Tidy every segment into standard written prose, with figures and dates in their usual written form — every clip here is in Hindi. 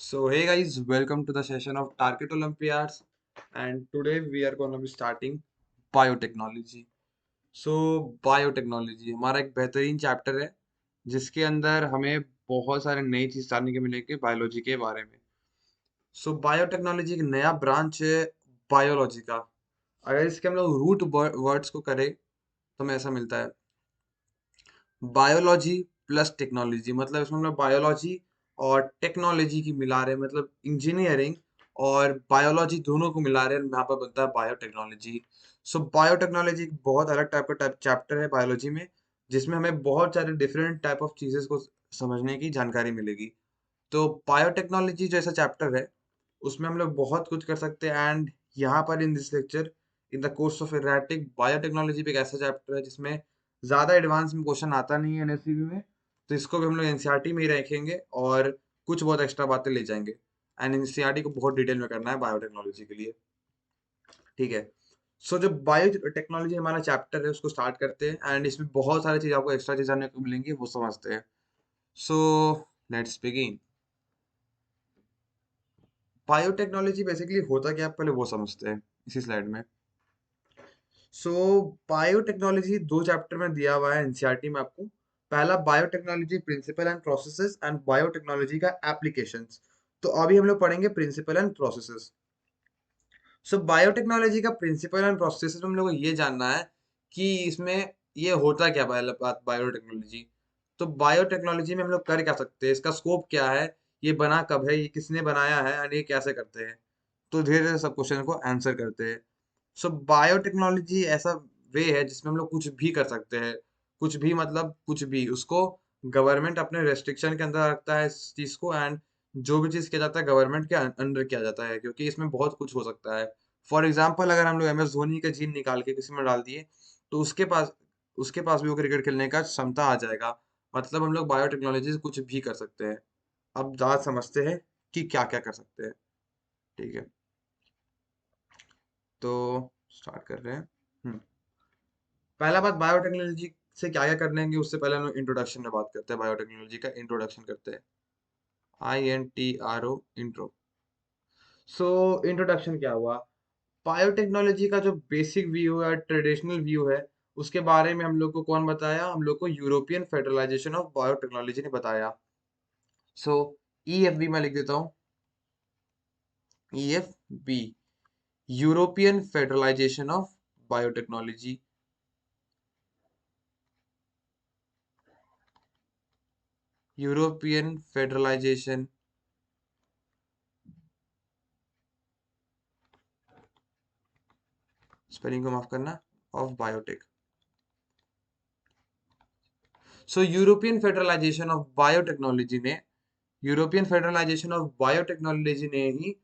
So hey guys, welcome to the session of Target Olympiads, and today we are going to be starting biotechnology. So biotechnology हमारा एक बेहतरीन चैप्टर है जिसके अंदर हमें बहुत सारे नई चीज जानने के मिलेंगे बायोलॉजी के बारे में। सो बायोटेक्नोलॉजी एक नया ब्रांच है बायोलॉजी का। अगर इसके हम लोग रूट वर्ड्स को करें तो हमें ऐसा मिलता है बायोलॉजी प्लस टेक्नोलॉजी। मतलब इसमें हम लोग बायोलॉजी और टेक्नोलॉजी की मिला रहे हैं, मतलब इंजीनियरिंग और बायोलॉजी दोनों को मिला रहे हैं, यहाँ पर बनता है बायोटेक्नोलॉजी। सो बायोटेक्नोलॉजी एक बहुत अलग टाइप का चैप्टर है बायोलॉजी में, जिसमें हमें बहुत सारे डिफरेंट टाइप ऑफ चीजेस को समझने की जानकारी मिलेगी। तो बायोटेक्नोलॉजी जैसा चैप्टर है उसमें हम लोग बहुत कुछ कर सकते हैं। एंड यहाँ पर in this lecture in the course of analytic biotechnology भी एक ऐसा चैप्टर है जिसमें ज़्यादा एडवांस में क्वेश्चन आता नहीं है एनएससीबी में। तो इसको भी हम लोग एनसीईआरटी में ही रखेंगे और कुछ बहुत एक्स्ट्रा बातें ले जाएंगे। एंड एनसीईआरटी को बहुत डिटेल में करना है बायोटेक्नोलॉजी के लिए। ठीक है। सो जो बायोटेक्नोलॉजी हमारा चैप्टर है उसको स्टार्ट करते हैं, एंड इसमें बहुत सारी चीज़ आपको एक्स्ट्रा चीज़ जानने को मिलेंगी, वो समझते हैं। So let's begin. Biotechnology basically होता क्या है, आप पहले वो समझते हैं इसी स्लाइड में। सो बायोटेक्नोलॉजी दो चैप्टर में दिया हुआ है एनसीईआरटी में आपको। पहला biotechnology principle and processes and biotechnology का एप्लीकेशंस। तो अभी हम लोग पढ़ेंगे principle and processes. So biotechnology का प्रिंसिपल एंड प्रोसेसेस में हम लोग को ये जानना है कि इसमें ये होता क्या बायोटेक्नोलॉजी। तो बायोटेक्नोलॉजी में हम लोग कर क्या सकते हैं, इसका स्कोप क्या है, ये बना कब है, ये किसने बनाया है और ये कैसे करते हैं। तो धीरे धीरे सब क्वेश्चन को आंसर करते हैं। सो बायोटेक्नोलॉजी ऐसा वे है जिसमें हम लोग कुछ भी कर सकते हैं। कुछ भी मतलब कुछ भी, उसको गवर्नमेंट अपने रेस्ट्रिक्शन के अंदर रखता है इस चीज को। एंड जो भी चीज किया जाता है गवर्नमेंट के अंडर किया जाता है, क्योंकि इसमें बहुत कुछ हो सकता है। फॉर एग्जाम्पल अगर हम लोग एम एस धोनी का जीन निकाल के किसी में डाल दिए तो उसके पास भी वो क्रिकेट खेलने का क्षमता आ जाएगा। मतलब हम लोग बायोटेक्नोलॉजी से कुछ भी कर सकते हैं। अब बात समझते हैं कि क्या क्या कर सकते हैं। ठीक है, तो स्टार्ट कर रहे हैं। हम्म पहला बात बायोटेक्नोलॉजी से क्या क्या कर लेंगे उससे पहले हम इंट्रोडक्शन में बात करते हैं, बायोटेक्नोलॉजी का इंट्रोडक्शन करते हैं। INTRO intro. सो इंट्रोडक्शन क्या हुआ, बायोटेक्नोलॉजी का जो बेसिक व्यू है, ट्रेडिशनल व्यू है, उसके बारे में हम लोग को कौन बताया, हम लोग को यूरोपियन फेडरलाइजेशन ऑफ बायोटेक्नोलॉजी ने बताया। सो EFB में लिख देता हूँ, EFB, European federalisation of biotechnology. European federalisation, spelling को माफ करना, of biotech. So European federalisation of biotechnology ने ही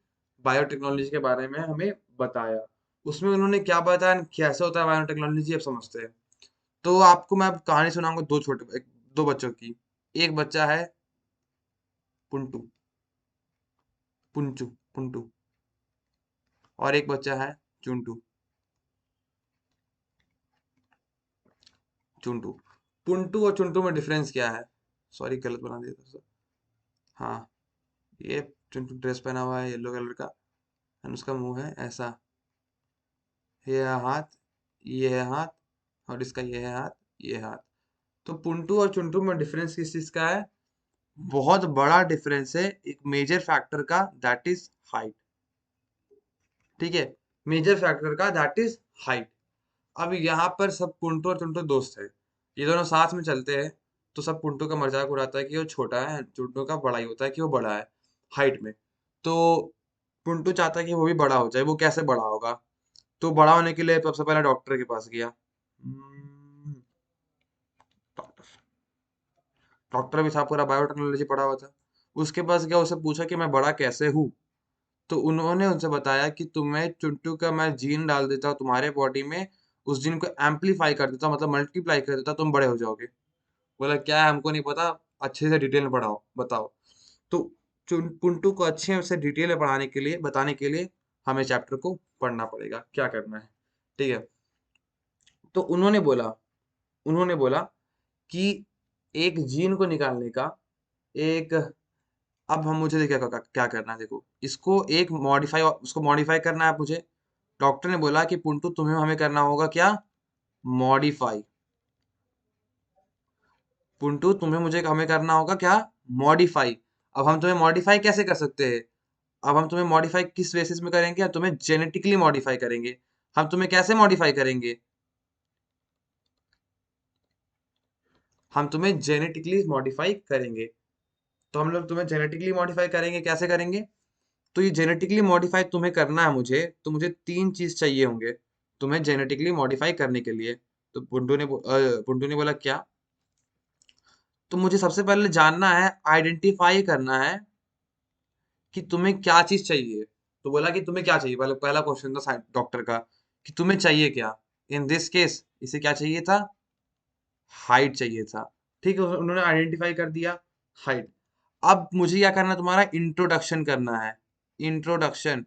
बायोटेक्नोलॉजी के बारे में हमें बताया। उसमें उन्होंने क्या बताया, कैसे होता है बायोटेक्नोलॉजी, अब समझते हैं। तो आपको मैं अब कहानी सुनाऊंगा दो बच्चों की। एक बच्चा है पुंटू, पुंचू, पुंटू, और एक बच्चा है चुंटू, चुंटू। पुंटू और चुंटू में डिफरेंस क्या है? सॉरी, गलत बना दिया था। हाँ, ये चुंटू ड्रेस पहना हुआ है येलो कलर का, और उसका मुंह है ऐसा, ये है हाथ, ये है हाथ, और इसका ये है हाथ, ये हाथ। तो पुंटू और चुंटू में डिफरेंस किस चीज का है? बहुत बड़ा डिफरेंस है एक मेजर फैक्टर का, दैट इज हाइट। ठीक है, मेजर फैक्टर का दैट इज हाइट। अब यहाँ पर सब पुंटू और चुंटू दोस्त है, ये दोनों साथ में चलते हैं। तो सब पुंटू का मजाक उड़ाता है कि वो छोटा है, चुंटू का बड़ा ही होता है कि वो बड़ा है हाइट में। तो पुंटू चाहता है कि वो भी बड़ा हो जाए। वो कैसे बड़ा होगा? तो बड़ा होने के लिए सबसे पहले डॉक्टर के पास गया। डॉक्टर डॉक्टर भी था, पूरा बायोटेक्नोलॉजी पढ़ा हुआ था। उसके पास गया, उसे पूछा कि मैं बड़ा कैसे हूँ। तो उन्होंने उनसे बताया कि तुम्हें चुंटू का मैं जीन डाल देता हूँ तुम्हारे बॉडी में, उस जीन को एम्पलीफाई कर देता हूँ, मतलब मल्टीप्लाई कर देता हूँ, तुम बड़े हो जाओगे। बोला क्या है, हमको नहीं पता, अच्छे से डिटेल में पढ़ाओ, बताओ। तो पुंटू को अच्छे से डिटेल में पढ़ाने के लिए, बताने के लिए हमें चैप्टर को पढ़ना पड़ेगा, क्या करना है। ठीक है, तो उन्होंने बोला कि एक जीन को निकालने का एक अब हम मुझे क्या क्या करना है, देखो इसको एक मॉडिफाई, उसको मॉडिफाई करना है मुझे। डॉक्टर ने बोला कि पुंटू तुम्हें हमें करना होगा क्या, मॉडिफाई। पुंटू तुम्हें मुझे हमें करना होगा क्या, मॉडिफाई। अब हम तुम्हें मॉडिफाई कैसे कर सकते हैं, अब हम तुम्हें मॉडिफाई किस बेसिस में करेंगे, हम तुम्हें जेनेटिकली मॉडिफाई करेंगे। हम तुम्हें कैसे मॉडिफाई करेंगे, हम तुम्हें जेनेटिकली मॉडिफाई करेंगे। तो हम लोग तुम्हें जेनेटिकली मॉडिफाई करेंगे, कैसे करेंगे। तो ये जेनेटिकली मॉडिफाई तुम्हें करना है मुझे, तो मुझे तीन चीज चाहिए होंगे तुम्हें जेनेटिकली मॉडिफाई करने के लिए। तो पुंटू ने बोला क्या, तो मुझे सबसे पहले जानना है, आइडेंटिफाई करना है कि तुम्हें क्या चीज चाहिए। तो बोला कि तुम्हें क्या चाहिए, पहले पहला क्वेश्चन था डॉक्टर का कि तुम्हें चाहिए क्या। इन दिस केस इसे क्या चाहिए था, हाइट चाहिए था। ठीक है, उन्होंने आइडेंटिफाई कर दिया हाइट। अब मुझे क्या करना है, तुम्हारा इंट्रोडक्शन करना है, इंट्रोडक्शन।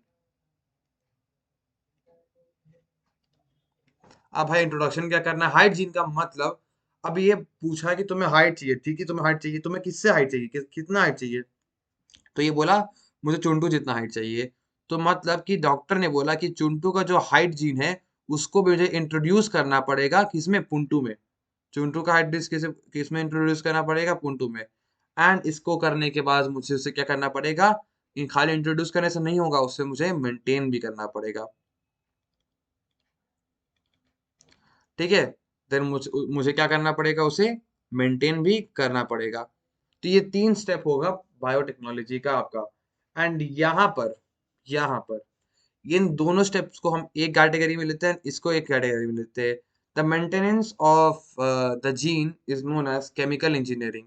अब भाई इंट्रोडक्शन क्या करना है, हाइट जीन का मतलब। अब ये पूछा है कि तुम्हें हाइट चाहिए, ठीक है तुम्हें हाइट चाहिए, तुम्हें किससे हाइट चाहिए, कितना हाइट चाहिए। तो ये बोला मुझे चुंटू जितना हाइट चाहिए। तो मतलब कि डॉक्टर ने बोला कि चुंटू का जो हाइट जीन है उसको मुझे इंट्रोड्यूस करना पड़ेगा किसमें, पुंटू में। चुंटू का हाइट डिस्क किसमें इंट्रोड्यूस करना पड़ेगा, पुंटू में। एंड इसको करने के बाद मुझे उसे क्या करना पड़ेगा, खाली इंट्रोड्यूस करने से नहीं होगा, उससे मुझे मेंटेन भी करना पड़ेगा। ठीक है, देन मुझे मुझे क्या करना पड़ेगा, उसे मेंटेन भी करना पड़ेगा। तो ये तीन स्टेप होगा बायोटेक्नोलॉजी का आपका। एंड यहाँ पर इन दोनों स्टेप्स को हम एक कैटेगरी में लेते हैं, इसको एक कैटेगरी में लेते हैं। The maintenance of the gene is known as chemical engineering,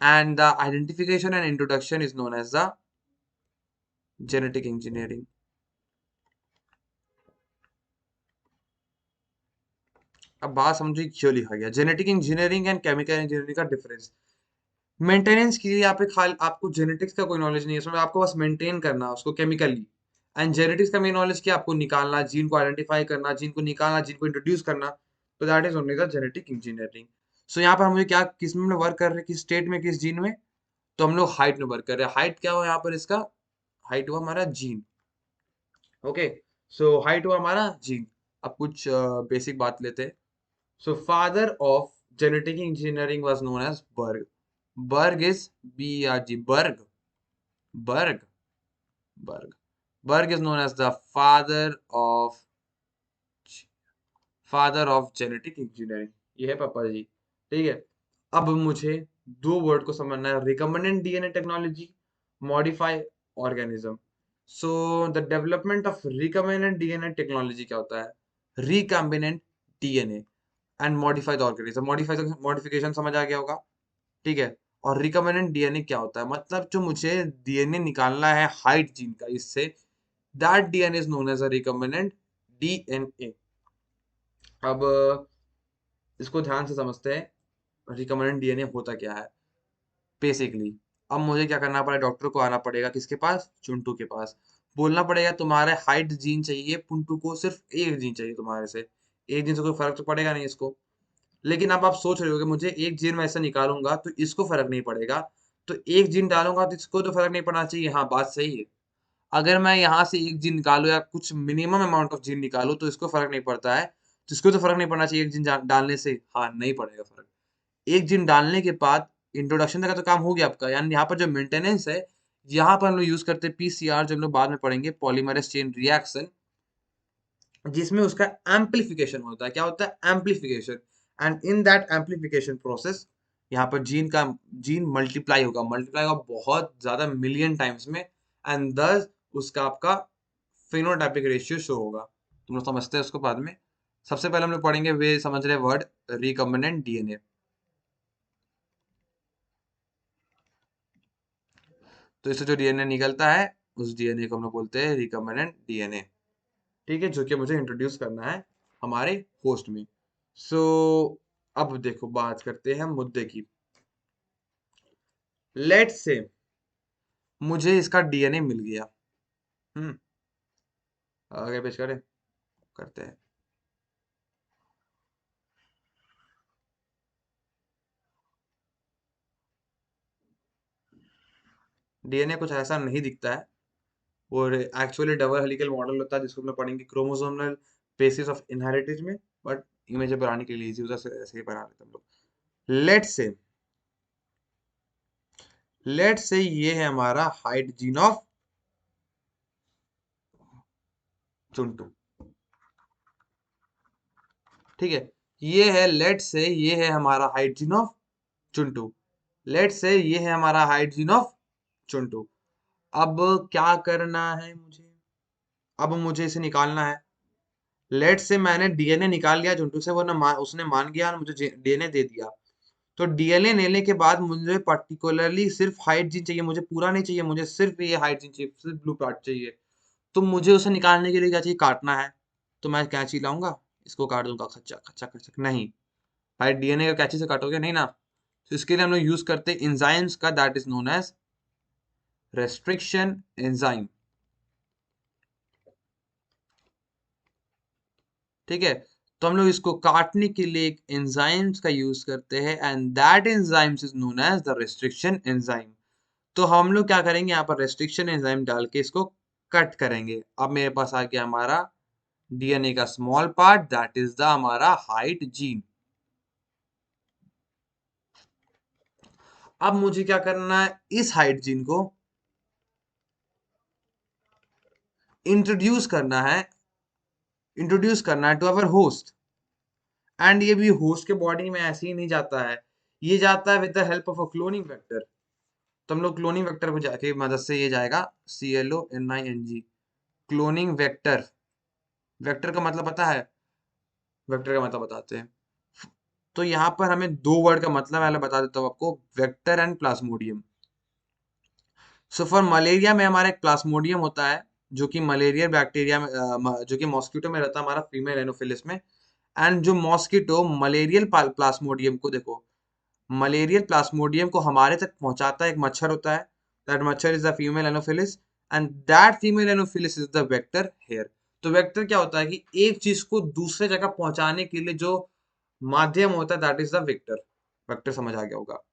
and the identification and introduction is known as the genetic engineering. अब बात समझिए क्यों लिखा गया genetic engineering and chemical engineering का डिफरेंस। मेंटेनेंस के लिए आप खाली आपको जेनेटिक्स का कोई नॉलेज नहीं है, इसमें आपको बस मेंटेन करना है उसको केमिकली। एंड जेनेटिक्स का मेन नॉलेज क्या, आपको निकालना, जीन को आइडेंटिफाई करना, जीन को निकालना, जीन को इंट्रोड्यूस करना। तो that is only the genetic engineering. So यहाँ पर हम क्या किस में वर्क कर रहे हैं, किस स्टेट में, किस जीन में। तो हम लोग हाइट में वर्क कर रहे हैं। हाइट क्या हुआ यहाँ पर, इसका हाइट हुआ हमारा जीन। ओके, सो हाइट हुआ हमारा जीन। अब कुछ बेसिक बात लेते हैं। So father of genetic engineering was known as Berg. Berg is BRG, Berg, Berg, Berg, Berg is known as the father of genetic engineering. ये है पापा जी। ठीक है, अब मुझे दो वर्ड को समझना है, recombinant DNA technology, modify organism. So the development of recombinant DNA technology क्या होता है, recombinant DNA and modify the organism. Modify modification समझ आ गया होगा। ठीक है, और रिकम्बिनेंट डीएनए क्या होता है, मतलब जो मुझे डीएनए निकालना है हाइट जीन का इससे, that DNA is known as a recombinant DNA. अब इसको ध्यान से समझते हैं, रिकम्बिनेंट डीएनए होता क्या है बेसिकली। अब मुझे क्या करना पड़ेगा, डॉक्टर को आना पड़ेगा किसके पास, चुंटू के पास। बोलना पड़ेगा तुम्हारे हाइट जीन चाहिए पुंटू को, सिर्फ एक जीन चाहिए तुम्हारे से। एक जीन से कोई फर्क तो पड़ेगा नहीं इसको। लेकिन अब आप सोच रहे हो कि मुझे एक जीन में ऐसा निकालूंगा तो इसको फर्क नहीं पड़ेगा, तो एक जीन डालूंगा तो इसको तो फर्क नहीं पड़ना चाहिए। हाँ, बात सही है। अगर मैं यहाँ से एक जीन निकालूं या कुछ मिनिमम अमाउंट ऑफ जीन निकालूं तो इसको फर्क नहीं पड़ता है, तो इसको तो फर्क नहीं पड़ना चाहिए एक जीन डालने से। हाँ, नहीं पड़ेगा फर्क। एक जिन डालने के बाद इंट्रोडक्शन तक का तो काम हो गया आपका। यानी यहाँ पर जो मेंटेनेंस है, यहाँ पर हम लोग यूज करते हैं PCR, जो हम लोग बाद में पढ़ेंगे, पॉलीमरेज चेन रिएक्शन, जिसमें उसका एम्पलीफिकेशन होता है। क्या होता है, amplification. And in that amplification process यहाँ पर जीन मल्टीप्लाई होगा, मल्टीप्लाई होगा बहुत ज्यादा मिलियन टाइम्स में। एंड दस उसका आपका फिनोटाइपिक रेशियो शो होगा। तुम लोग समझते हैं उसको बाद में। सबसे पहले हम लोग पढ़ेंगे, वे समझ रहे वर्ड, रिकम्बिनेंट डीएनए। तो इससे जो डीएनए निकलता है उस डीएनए को हम लोग बोलते हैं रिकम्बिनेंट डीएनए। ठीक है, जो कि मुझे इंट्रोड्यूस करना है हमारे होस्ट में। सो अब देखो बात करते हैं हम मुद्दे की। लेट से मुझे इसका डीएनए मिल गया। हम्म, आगे पेश करें, करते हैं। डीएनए कुछ ऐसा नहीं दिखता है, और एक्चुअली डबल हेलिकल मॉडल होता है जिसको हम लोग पढ़ेंगे क्रोमोसोमल बेसिस ऑफ इनहेरिटेज में, बट इमेज बनाने के लिए इजी होता है, ऐसे ही बना लेते हैं हम लोग। लेट्स से ये है हमारा हाइट जीन ऑफ चुंटू। ठीक है, ये है हमारा हाइट जीन ऑफ चुंटू। लेट्स से ये है हमारा हाइट जीन ऑफ चुंटू। अब क्या करना है मुझे? अब मुझे इसे निकालना है। लेट्स से मैंने डीएनए निकाल लिया चुंटू से, उसने मान गया और मुझे डीएनए दे दिया। तो डीएनए लेने के बाद मुझे पर्टिकुलरली सिर्फ हाइट जीन चाहिए, मुझे पूरा नहीं चाहिए, मुझे सिर्फ ये हाइट जीन चाहिए, सिर्फ ब्लू पार्ट चाहिए। तो मुझे उसे निकालने के लिए क्या चाहिए? काटना है। तो मैं कैंची लाऊंगा, इसको काट दूंगा, खच्चा खच्चा खच्चा। नहीं भाई, डीएनए का कैंची से काटोगे नहीं ना। तो इसके लिए हम लोग यूज करते हैं एंजाइम्स का, that is known as restriction enzyme. ठीक है, तो हम लोग इसको काटने के लिए एक एंजाइम्स का यूज करते हैं, and that enzymes is known as the restriction enzyme. तो हम लोग क्या करेंगे, यहाँ पर रेस्ट्रिक्शन एंजाइम डाल के इसको कट करेंगे। अब मेरे पास आ गया हमारा डीएनए का small part, that is the हमारा हाइट जीन। अब मुझे क्या करना है, इस हाइट जीन को इंट्रोड्यूस करना है टू अवर होस्ट। एंड ये भी होस्ट के बॉडी में ऐसे ही नहीं जाता है, ये जाता है with the help of a cloning vector. तो हम लोग क्लोनिंग वेक्टर को जाके मदद से ये जाएगा, CLONING, क्लोनिंग वेक्टर। वेक्टर का मतलब पता है? वेक्टर का मतलब बताते हैं। तो यहाँ पर हमें दो वर्ड का मतलब पहले बता देता हूँ आपको, vector and Plasmodium. So for malaria में हमारा एक प्लाज्मोडियम होता है, जो कि मलेरिया बैक्टीरिया में जो कि मॉस्किटो में रहता है, हमारा फीमेल एनोफिलिस में। एंड जो मॉस्किटो मलेरियल प्लाज्मोडियम को देखो, मलेरियल प्लाज्मोडियम को हमारे तक पहुंचाता है, एक मच्छर होता है, दैट मच्छर is the female Anopheles, and that female Anopheles is the vector here. तो वेक्टर क्या होता है कि एक चीज को दूसरे जगह पहुंचाने के लिए जो माध्यम होता है, that is the vector. Vector समझ आ गया होगा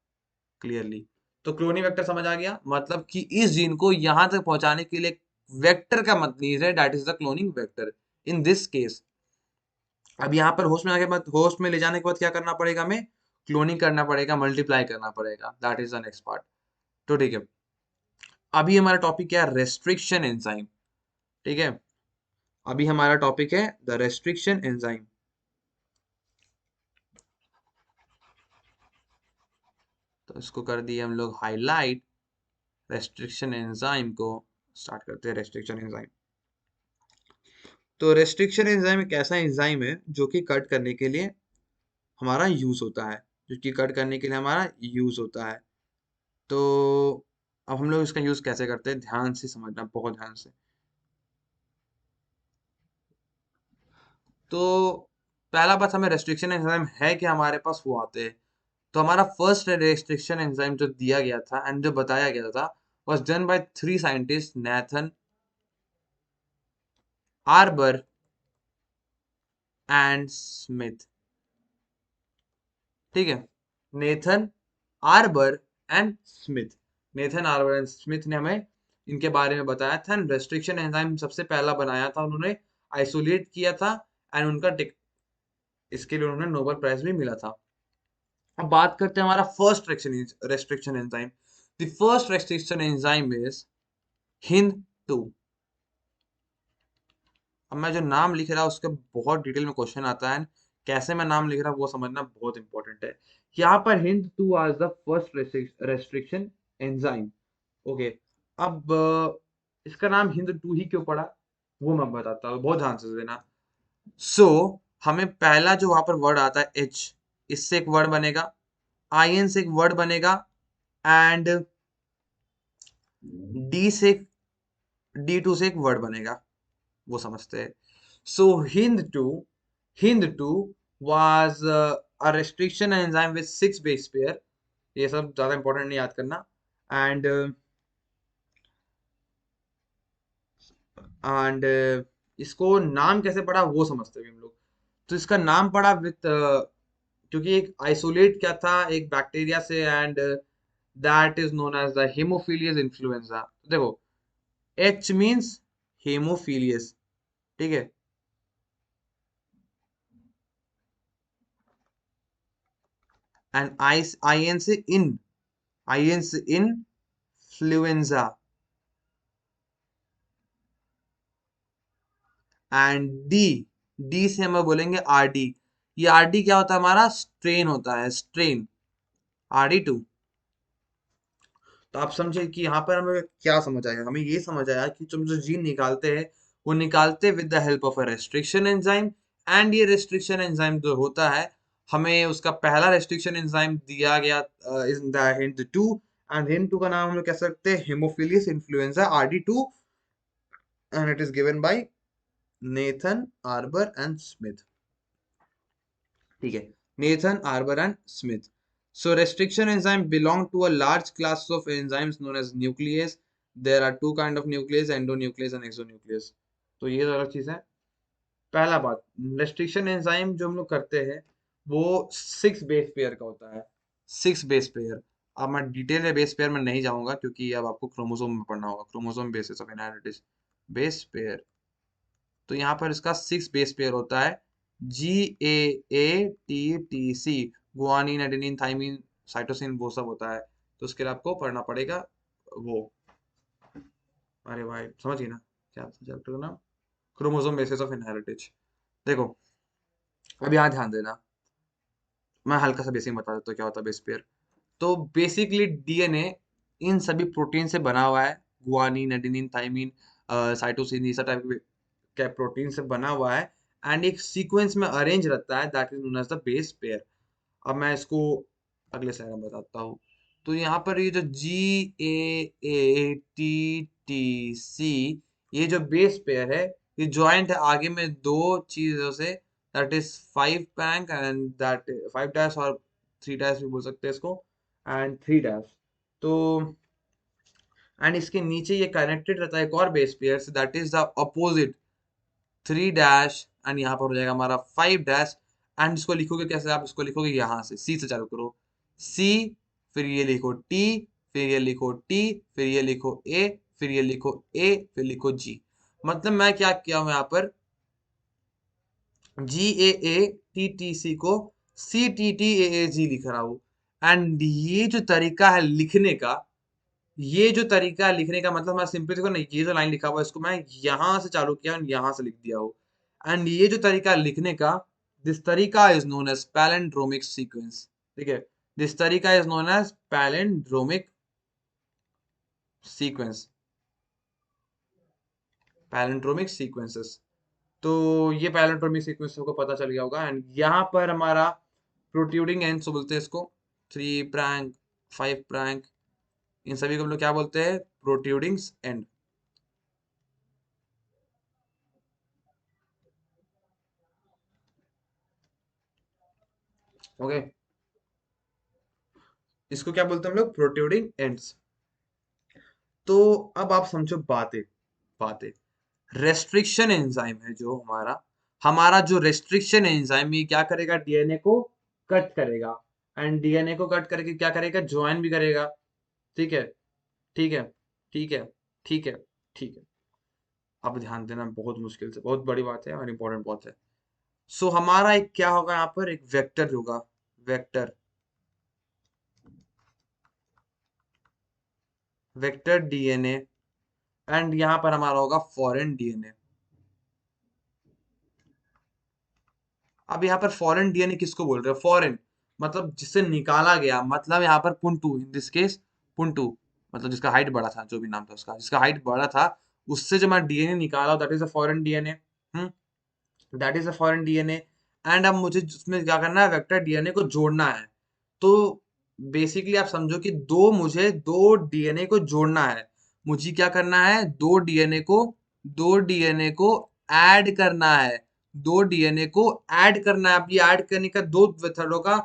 क्लियरली। तो क्लोनिंग वेक्टर समझ आ गया, मतलब कि इस जीन को यहां तक पहुंचाने के लिए वेक्टर का मतलब है, that is the cloning vector in this case. अब यहाँ पर होस्ट में आने के बाद, होस्ट में ले जाने के बाद क्या करना पड़ेगा हमें? क्लोनिंग करना पड़ेगा, मल्टीप्लाई करना पड़ेगा, that is the next part. तो ठीक है, अभी हमारा टॉपिक क्या है? Restriction enzyme. ठीक है, अभी हमारा टॉपिक है द रेस्ट्रिक्शन एंजाइम। तो इसको कर दिए हम लोग हाईलाइट, रेस्ट्रिक्शन एंजाइम को स्टार्ट करते हैं। रेस्ट्रिक्शन एंजाइम, तो रेस्ट्रिक्शन एंजाइम एक ऐसा एंजाइम है जो कि कट करने के लिए हमारा यूज होता है, जो कि कट करने के लिए हमारा यूज होता है। तो अब हम लोग इसका यूज कैसे करते हैं, ध्यान से समझना, बहुत ध्यान से। तो पहला बात, हमें रेस्ट्रिक्शन एंजाइम है कि हमारे पास वो आते हैं। तो हमारा फर्स्ट रेस्ट्रिक्शन एंजाइम जो दिया गया था एंड जो बताया गया था, was done by three scientists, Nathan Arbour and Smith। ठीक है, Nathan Arber and Smith. Nathan Arber and Smith ने हमें इनके बारे में बताया था। रेस्ट्रिक्शन एंजाइम सबसे पहला बनाया था उन्होंने, आइसोलेट किया था, एंड इसके लिए उन्होंने नोबेल प्राइज भी मिला था। अब बात करते हैं हमारा first restriction enzyme. The first restriction enzyme is Hind 2। अब मैं जो नाम लिख रहा हूँ उसके बहुत डिटेल में क्वेश्चन आता है, कैसे मैं नाम लिख रहा हूँ वो समझना बहुत इंपॉर्टेंट है। यहाँ पर हिंद 2 आज the first restriction enzyme. Okay, अब इसका नाम हिंद 2 ही क्यों पड़ा, वो मैं बताता हूँ, बहुत ध्यान से देना। सो हमें पहला जो वहां पर वर्ड आता है एच, इससे एक वर्ड बनेगा, आयन से एक वर्ड बनेगा, एंड डी से D2 से एक वर्ड बनेगा, वो समझते हैं। So Hind two was a restriction enzyme with 6 base pair. ये सब ज्यादा इंपॉर्टेंट नहीं याद करना। एंड एंड इसको नाम कैसे पड़ा वो समझते हैं हम लोग। तो इसका नाम पड़ा विथ क्योंकि एक आइसोलेट क्या था एक बैक्टीरिया से, and that is known as the haemophilus influenza. देखो, एच मीन्स हेमोफिलियस, ठीक है। एंड आई एन से इन, आई एन से इन्फ्लुएंजा। एंड डी, डी से हम बोलेंगे आरडी। ये आरडी क्या होता है हमारा? स्ट्रेन होता है, स्ट्रेन, RD2। तो आप समझे कि यहाँ पर हमें क्या समझ आया? हमें ये समझ आया कि तुम जो जीन निकालते हैं वो निकालते with the help of a restriction enzyme. And ये रेस्ट्रिक्शन एंजाइम जो होता है, हमें उसका पहला रेस्ट्रिक्शन एंजाइम दिया गया in the Hind two. And Hind two का नाम हम लोग कह सकते हैं haemophilus influenza RD2, and it is given by Nathan Arber and Smith, ठीक है। Nathan Arber and Smith. So restriction enzyme belong to a large class of enzymes known as nuclease. There are two kind of nuclease, endonuclease and exonuclease. तो ये अलग चीज है। पहला बात, रेस्ट्रिक्शन एंजाइम जो हम लोग करते हैं वो 6 बेस पेयर का होता है। 6 बेस पेयर। अब मैं डिटेल में बेस पेयर में नहीं जाऊंगा क्योंकि अब आपको क्रोमोसोम में पढ़ना होगा, chromosome basis of inheritance, base pair. तो यहाँ पर इसका 6 बेस पेयर होता है, GAATTC, guanine, adenine, thymine, cytosine, वो सब होता है। तो उसके लिए आपको पढ़ना पड़ेगा वो, अरे भाई समझ गए ना क्या चैप्टर का नाम? Chromosome basis of inheritance. देखो, अब यहाँ ध्यान देना, मैं हल्का सा बेसिक बता देता हूँ क्या होता है बेस पेयर। तो बेसिकली डीएनए इन सभी प्रोटीन से बना हुआ है, गुआनिन, एडेनिन, थाइमिन, साइटोसिन, ये सब टाइप के प्रोटीन से बना हुआ है। एंड एक सीक्वेंस में अरेंज रहता है, that is known as the base pair. अब मैं इसको अगले स्लाइड में बताता हूँ। तो यहाँ पर ये जो GAATTC, ये जो बेस पेयर है, ये ज्वाइंट है आगे में दो चीजों से, दैट इज 5' एंड दैट 5' और 3' भी बोल सकते हैं इसको, एंड 3'। तो एंड इसके नीचे ये कनेक्टेड रहता है एक और बेस पेयर से, that is the opposite 3' and यहाँ पर हो जाएगा हमारा 5'। एंड इसको लिखोगे कैसे? आप इसको लिखोगे यहाँ से, सी से चालू करो, सी, फिर ये लिखो टी, फिर ये लिखो टी, फिर ये लिखो ए, फिर ये लिखो ए, फिर लिखो जी। मतलब मैं क्या किया हूँ यहाँ पर, GAATTC को CTTAAG लिख रहा हूँ। एंड ये जो तरीका है लिखने का, ये जो तरीका है लिखने का मतलब, मैं सिंपल देखो ना, ये जो लाइन लिखा हुआ है इसको मैं यहाँ से चालू किया और यहाँ से लिख दिया हूँ। एंड ये जो तरीका है लिखने का, दिस तरीका is known as palindromic sequence, ठीक है। दिस तरीका is known as palindromic sequence, palindromic sequences. तो ये पैलिंड्रोमिक सीक्वेंस को पता चल गया होगा। एंड यहाँ पर हमारा प्रोट्रूडिंग एंड्स बोलते हैं इसको, 3' 5', इन सभी को हम लोग क्या बोलते हैं? Protruding and. ओके, इसको क्या बोलते हैं हम लोग? Protruding ends. तो अब आप समझो बातें, बातें। रेस्ट्रिक्शन एंजाइम है जो हमारा, हमारा जो रेस्ट्रिक्शन एंजाइम, ये क्या करेगा? डीएनए को कट करेगा। एंड डीएनए को कट करके क्या करेगा? ज्वाइन भी करेगा, ठीक है, ठीक है, ठीक है, ठीक है, ठीक है। अब ध्यान देना, बहुत मुश्किल से, बहुत बड़ी बात है और इंपॉर्टेंट बहुत है। सो हमारा एक क्या होगा यहाँ पर? एक वेक्टर होगा, वेक्टर, वेक्टर डीएनए। एंड यहाँ पर हमारा होगा फॉरेन डीएनए। अब यहाँ पर फॉरेन डीएनए किसको बोल रहे हो? फॉरेन मतलब जिससे निकाला गया, मतलब यहाँ पर पुंटू, इन दिस केस पुंटू, मतलब जिसका हाइट बड़ा था, जो भी नाम था उसका, जिसका हाइट बड़ा था, उससे जो मैं डीएनए निकाला, that is a foreign DNA. That is a foreign DNA. And अब मुझे उसमें क्या करना है? वेक्टर डीएनए को जोड़ना है। तो बेसिकली आप समझो कि मुझे दो डीएनए को जोड़ना है। मुझे क्या करना है? दो डीएनए को ऐड करना है, दो डीएनए को ऐड करना है। अब ये ऐड करने का दो मेथडों का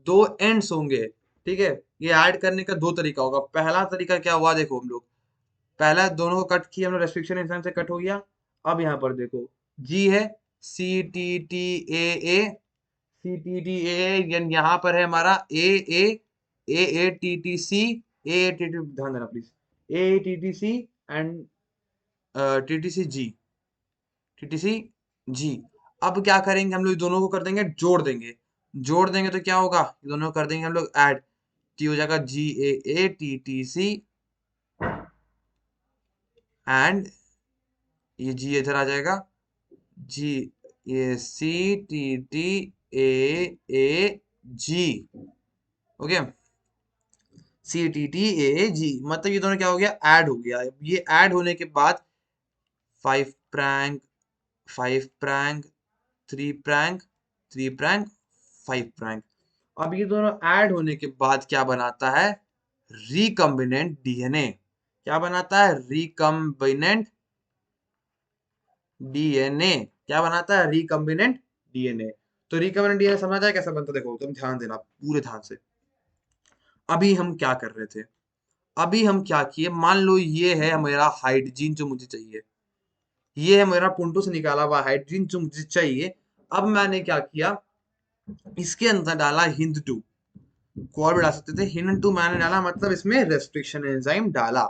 दो एंड्स होंगे, ठीक है। ये ऐड करने का दो तरीका होगा। पहला तरीका क्या हुआ? देखो, हम लोग पहला दोनों को कट किया, हम लोग रेस्ट्रिक्शन इंसान से कट हो गया। अब यहाँ पर देखो, जी है, CTTA, CTTA, यहाँ पर है हमारा AA, AATTC, A T T, ध्यान देना please, A T T C and T T C G, T T C G. अब क्या करेंगे हम लोग, दोनों को कर देंगे, जोड़ देंगे। जोड़ देंगे तो क्या होगा, दोनों को कर देंगे हम लोग ऐड, टी हो जाएगा G A T T C and ये जी इधर आ जाएगा, जी ये C T T A G. Okay, C T T A G, मतलब ये दोनों क्या हो गया, ऐड हो गया। ये ऐड होने के बाद 5 prank, 5 prank, 3 prank, 3 prank, 5 prank. अब ये दोनों ऐड होने के बाद क्या बनाता है, रिकम्बिनेंट डीएनए। क्या बनाता है, रिकम्बिनेंट डीएनए। क्या बनाता है, रिकम्बिनेंट डीएनए। तो रिकम्बिनेंट डीएनए समझ आया कैसा बनता है, देखो तुम ध्यान देना पूरे ध्यान से। अभी हम क्या कर रहे थे, अभी हम क्या किए, मान लो ये है मेरा हाइड्रोजन जो मुझे चाहिए, ये है मेरा पुंटू से निकाला हुआ हाइड्रोजन जो मुझे चाहिए। अब मैंने क्या किया, इसके अंदर डाला हिंद टू, को और भी डाल सकते थे, हिंद टू मैंने डाला, मतलब इसमें रेस्ट्रिक्शन एंजाइम डाला।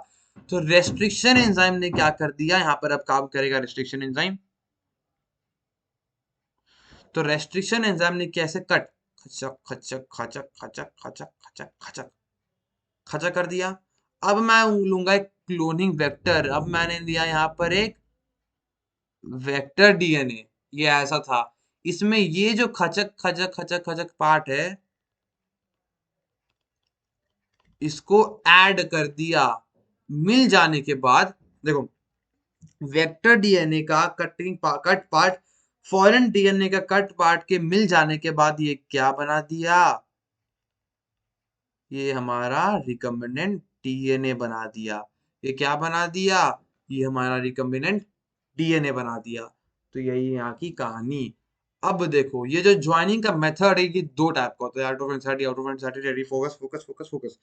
तो रेस्ट्रिक्शन एंजाइम ने क्या कर दिया, यहाँ पर अब काम करेगा रेस्ट्रिक्शन एंजाइम। तो रेस्ट्रिक्शन एंजाइम ने कैसे कट, खचक खचक खचक खचक खचक खचक खचक खचक कर दिया। अब मैं लूंगा एक क्लोनिंग वेक्टर। अब मैंने लिया यहाँ पर एक वेक्टर डीएनए, ये ऐसा था, इसमें ये जो खचक खचक खचक खचक पार्ट है, इसको ऐड कर दिया। मिल जाने के बाद देखो, वेक्टर डीएनए का कट पार्ट फॉरेन डीएनए का कट पार्ट के मिल जाने के बाद ये क्या बना दिया, ये हमारा रिकम्बिनेंट डीएनए बना दिया। ये क्या बना दिया, ये हमारा रिकम्बिनेंट डीएनए बना दिया। तो यही यहाँ की कहानी। अब देखो ये जो ज्वाइनिंग का मेथड है, ये दो टाइप का होता है, out of NCERT, out of NCERT, ready, focus focus focus focus.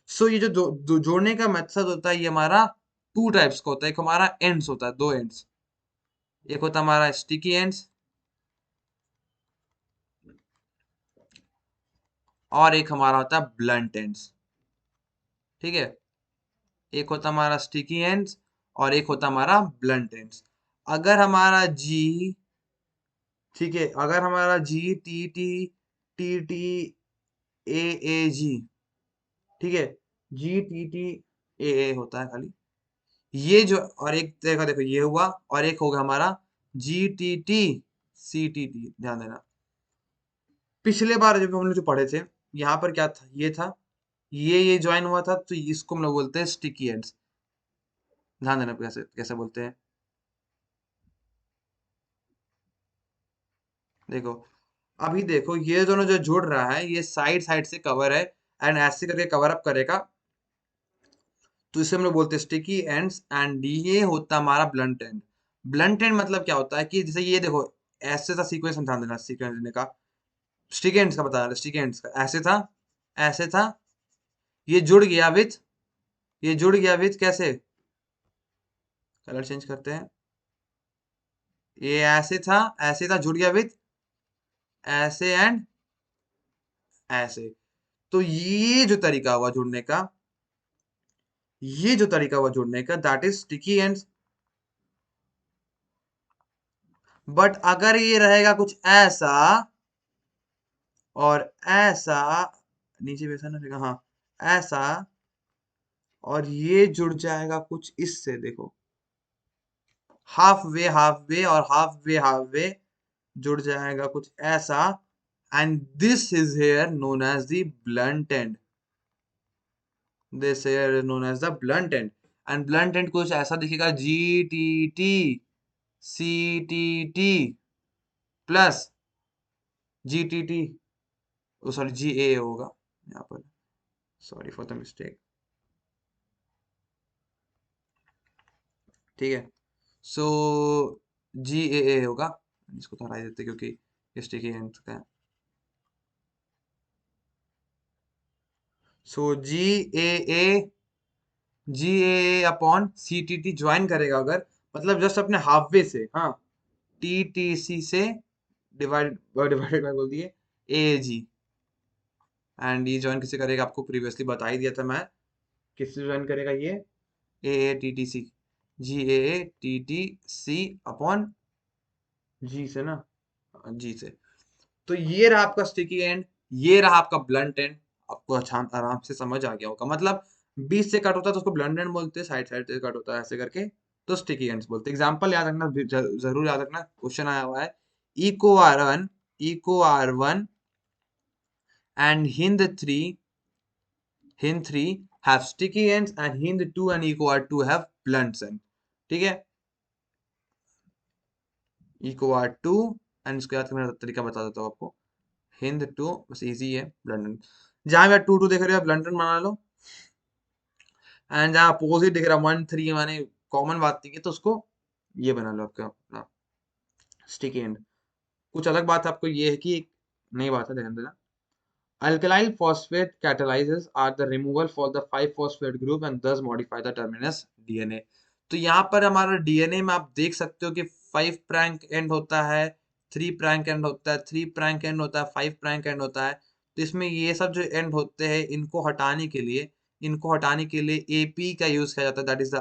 So ये जो जोड़ने का मेथड होता है, ये हमारा टू टाइप्स का होता है। एक हमारा एंड्स होता है, दो एंड्स, एक होता है हमारा स्टिकी एंड्स और एक हमारा होता है ब्लंट एंड्स। ठीक है, एक होता हमारा स्टिकी एंड्स और एक होता हमारा ब्लंट एंड्स। अगर हमारा जी, ठीक है, अगर हमारा G T T T T A A G, ठीक है, जी टी टी ए होता है खाली, ये जो, और एक देखो देखो ये हुआ, और एक होगा हमारा G T T C T T. ध्यान देना, पिछले बार जब हम लोग जो पढ़े थे, यहाँ पर क्या था, ये था, ये ज्वाइन हुआ था, तो इसको हम लोग बोलते हैं स्टिकी एंड्स। ध्यान देना कैसे कैसे बोलते हैं, देखो, अभी देखो ये दोनों जो जुड़ रहा है, ये साइड साइड से कवर है, एंड ऐसे करके कवर अप करेगा, तो इसे हम लोग बोलते हैं स्टिकी एंड्स। एंड ये होता है हमारा ब्लंट एंड। ब्लंट एंड मतलब क्या होता है कि जैसे ये देखो, ऐसे था सीक्वेंस, ध्यान देना सीक्वेंस देने का, स्टिकी एंड्स का बता रहा, स्टिकी एंड्स का ऐसे था, ऐसे था, ये जुड़ गया विथ, ये जुड़ गया विथ कैसे, कलर चेंज करते हैं, ये ऐसे था, जुड़ गया विथ ऐसे एंड ऐसे। तो ये जो तरीका हुआ जुड़ने का, ये जो तरीका हुआ जुड़ने का, that is sticky ends. But अगर ये रहेगा कुछ ऐसा और ऐसा, नीचे वैसा ना रहेगा, हाँ ऐसा, और ये जुड़ जाएगा कुछ इससे, देखो हाफ वे और हाफ वे जुड़ जाएगा कुछ ऐसा, and this is here known as the blunt end, this here is known as the blunt end. And blunt end कुछ ऐसा दिखेगा, G T T C T T plus G T T, sorry G A होगा यहाँ पर, सॉरी फॉर द मिस्टेक। ठीक है, सो जी ए होगा, इसको तो हटा देते क्योंकि ये स्टिकी एंड का है। So A G A upon C T T join करेगा अगर, मतलब जस्ट अपने हाफ वे से, हाँ, टी टी सी से डिवाइडेड बाय बोल दिए ए जी, एंड ये ज्वाइन किसे करेगा आपको प्रीवियसली बता ही दिया था मैं, किससे ज्वाइन करेगा ये? A A T T C, G A T T C upon G से ना, जी से। तो ये रहा आपका स्टिकी एंड, ये रहा आपका ब्लंट एंड। आपको अच्छा आराम से समझ आ गया होगा। मतलब बीच से कट होता है तो उसको ब्लंट एंड बोलते हैं, साइड साइड से कट होता है ऐसे करके तो स्टिकी एंड्स बोलते हैं। एग्जांपल याद रखना, जरूर याद रखना, क्वेश्चन आया हुआ है। Eco R one and Hind three have sticky ends and Hind two and eco R two have blunts end. ठीक है, इको आर टू एंड इसको याद करने का तरीका बता देता हूँ आपको। हिंद टू बस इजी है, ब्लंटन जहां भी टू टू देख रहे हो ब्लंटन बना लो, एंड जहां अपोजिट दिख रहा है वन थ्री माने कॉमन बात नहीं है तो उसको ये बना लो आपका स्टिकी एंड। कुछ अलग बात आपको ये है कि नई बात है, ध्यान देना। Alkyl phosphate catalyses are the removal for the 5-phosphate group and thus modify the terminus DNA। तो यहाँ पर हमारा DNA में आप देख सकते हो कि 5 प्रैंक एंड होता है, 3 प्रैंक एंड होता है, 3 प्रैंक एंड होता है, 5 प्रैंक एंड होता है। तो इसमें ये सब जो एंड होते हैं इनको हटाने के लिए AP का यूज किया जाता है, that is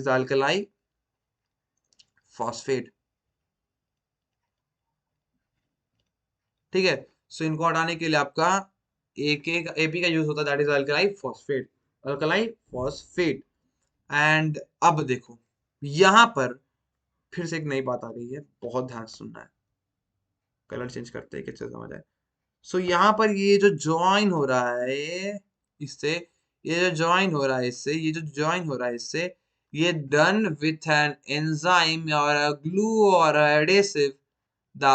the alkali phosphate. ठीक है, सो इनको हटाने के लिए आपका एपी का यूज होता है, that is alkali phosphate, alkali phosphate. And अब देखो यहां पर फिर से एक नई बात आ गई है, बहुत ध्यान से सुनना है। कलर चेंज करते हैं कि अच्छा समझ आए। सो यहाँ पर ये जो ज्वाइन हो रहा है इससे, ये जो ज्वाइन हो रहा है इससे, ये जो ज्वाइन हो रहा है इससे, ये डन विथ एन एंजाइम और अ ग्लू और adhesive. The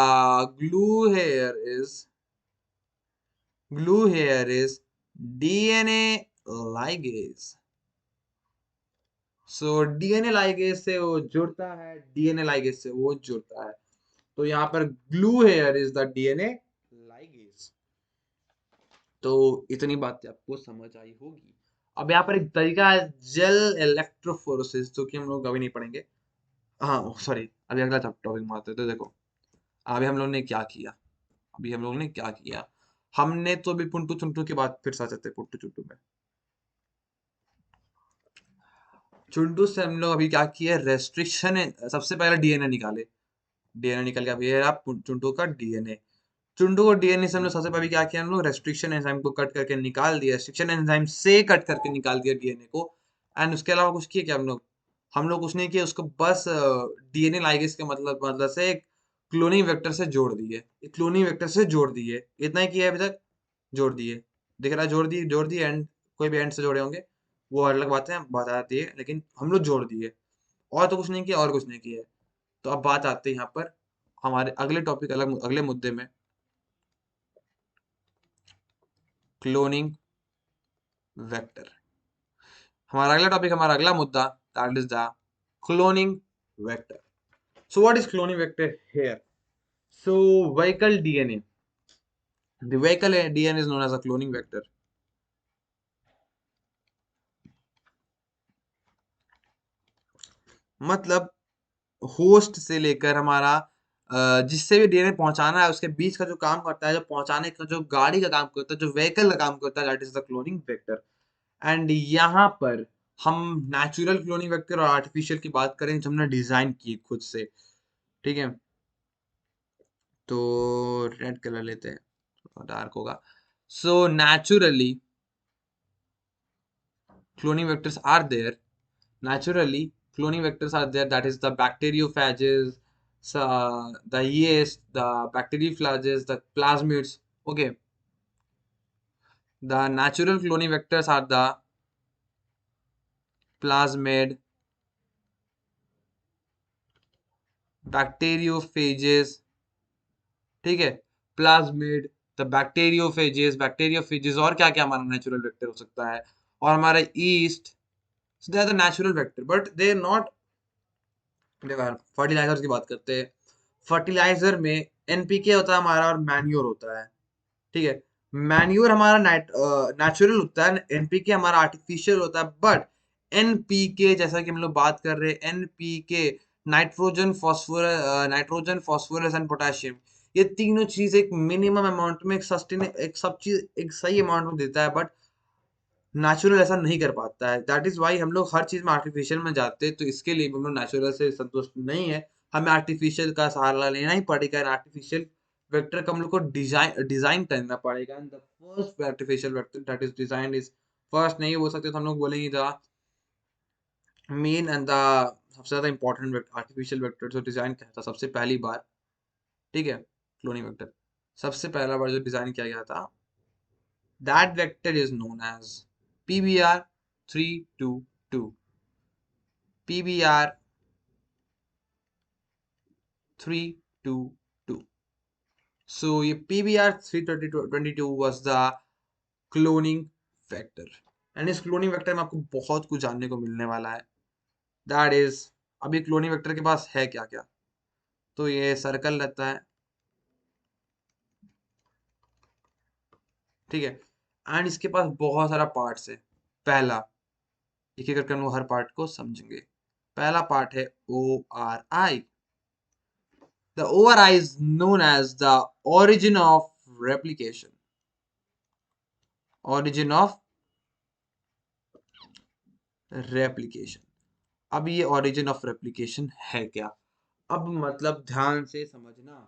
glue here is glue here is DNA ligase। So DNA ligase से वो जुड़ता है, DNA ligase से वो जुड़ता है। तो यहाँ पर glue here is the DNA ligase। तो इतनी बातें आपको समझ आई होगी। अब यहाँ पर एक तरीका है जेल इलेक्ट्रोफोरेसिस, जो कि हम लोग अभी नहीं पढ़ेंगे। हाँ सॉरी, अभी अगला टॉपिक में आते हैं। तो देखो अभी हम लोग ने क्या किया, अभी हम लोग ने क्या किया, हमने तो अभी पुंटू चुंटू की बात फिर से आ जाते हैं पुंटू चुंटू में। चुंटू से हम लोग अभी क्या किया, रेस्ट्रिक्शन है। सबसे पहले डीएनए निकाले, डीएनए निकल के अभी ये रहा चुंटू का डीएनए। चुंटू को डीएनए से हम लोग सबसे पहले क्या किया, हम लोग रेस्ट्रिक्शन एंजाइम को कट करके निकाल दिया, रेस्ट्रिक्शन एंजाइम से कट करके निकाल दिया डीएनए को। एंड उसके अलावा कुछ किया क्या हम लोग कुछ नहीं किया, उसको बस डीएनए लाइगेज के मतलब से क्लोनिंग वेक्टर से जोड़ दिए, क्लोनिंग वेक्टर से जोड़ दिए, इतना ही किया है अभी तक। जोड़ दिए, दिख रहा है, जोड़ दिए एंड कोई भी एंड से जोड़े होंगे वो अलग बातें बता आती है, लेकिन हम लोग जोड़ दिए और तो कुछ नहीं किया, और कुछ नहीं किया है। तो अब बात आती है यहाँ पर हमारे अगले टॉपिक, अगले मुद्दे में, क्लोनिंग वेक्टर। हमारा अगला टॉपिक, हमारा अगला मुद्दा, that is the cloning vector. So what is cloning vector here? So vehicle DNA, the vehicle DNA is known as a cloning vector। मतलब होस्ट से लेकर हमारा जिससे भी डीएनए पहुंचाना है उसके बीच का जो काम करता है, जो पहुंचाने का जो गाड़ी का काम करता है, जो व्हीकल का काम करता है, that is the cloning vector. And यहाँ पर हम नेचुरल क्लोनिंग वेक्टर और आर्टिफिशियल की बात करें जो हमने डिजाइन की खुद से। ठीक है, तो रेड कलर लेते हैं, डार्क होगा। So naturally cloning vectors are there, naturally cloning vectors are there, that is the bacteriophages, the yeast, the bacteriophages, the plasmids। Okay, the natural cloning vectors are the plasmid, bacteriophages। ठीक है, प्लाज्मिड, द बैक्टीरियोफेजेस और क्या क्या हमारा नेचुरल वेक्टर हो सकता है। और हमारा yeast, they are the natural vector but they are not. देखो यार, फर्टिलाइजर की बात करते हैं। फर्टिलाइजर में एनपीके होता है हमारा और मैन्योर होता है। ठीक है, मैन्योर हमारा नेचुरल होता है, एनपीके हमारा आर्टिफिशियल होता है। बट एनपीके जैसा कि हम लोग बात कर रहे हैं, NPK nitrogen phosphorus and potassium, ये तीनों चीज एक मिनिमम अमाउंट में एक सस्टेन एक सब चीज एक सही अमाउंट में देता है। बट नेचुरल ऐसा नहीं कर पाता है। दैट इज वाई हम लोग हर चीज में आर्टिफिशियल में जाते हैं, तो इसके लिए भी हम लोग नेचुरल से संतुष्ट नहीं है, हमें आर्टिफिशियल का सहारा लेना ही पड़ेगा। आर्टिफिशियल वेक्टर का हम लोग को डिजाइन डिजाइन करना पड़ेगा। And the first artificial vector that is design is, first नहीं हो सकते तो हम लोग बोलेंगे द मेन एंड द सबसे ज्यादा इंपॉर्टेंट आर्टिफिशियल वेक्टर जो डिजाइन किया था सबसे पहली बार, ठीक है, क्लोनिंग वेक्टर सबसे पहला बार जो डिजाइन किया गया था, that vector is known as PBR 322. PBR 322. So ये PBR 322 was the cloning vector. And इस क्लोनिंग वेक्टर में आपको बहुत कुछ जानने को मिलने वाला है। दैट इज, अभी क्लोनिंग वेक्टर के पास है क्या क्या, तो ये सर्कल रहता है, ठीक है, एंड इसके पास बहुत सारा पार्ट्स है। पहला, एक एक करके हम लोग हर पार्ट को समझेंगे। पहला पार्ट है ORI। The ORI is known as the origin of replication. Origin of replication. अब ये origin of replication है क्या? अब मतलब ध्यान से समझना,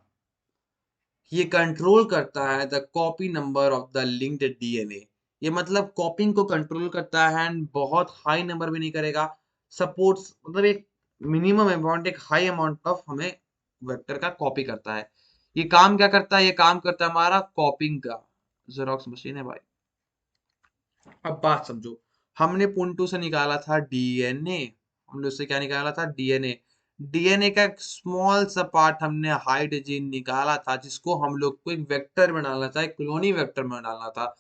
ये कंट्रोल करता है the copy number of the linked DNA. ये मतलब कॉपिंग को कंट्रोल करता है एंड बहुत हाई नंबर भी नहीं करेगा, सपोर्ट्स मतलब एक मिनिमम अमाउंट, एक हाई अमाउंट ऑफ हमें वेक्टर का कॉपी करता है। ये काम क्या करता है? ये काम करता है हमारा कॉपिंग का। जेरोक्स मशीन है भाई। अब बात समझो, हमने पुंटू से निकाला था डीएनए, हमने उससे क्या निकाला था? डीएनए। डीएनए का एक स्मॉल सा पार्ट हमने हाइड्रोजन निकाला था, जिसको हम लोग को एक वेक्टर में डालना था, एक क्लोनिंग वेक्टर में डालना था।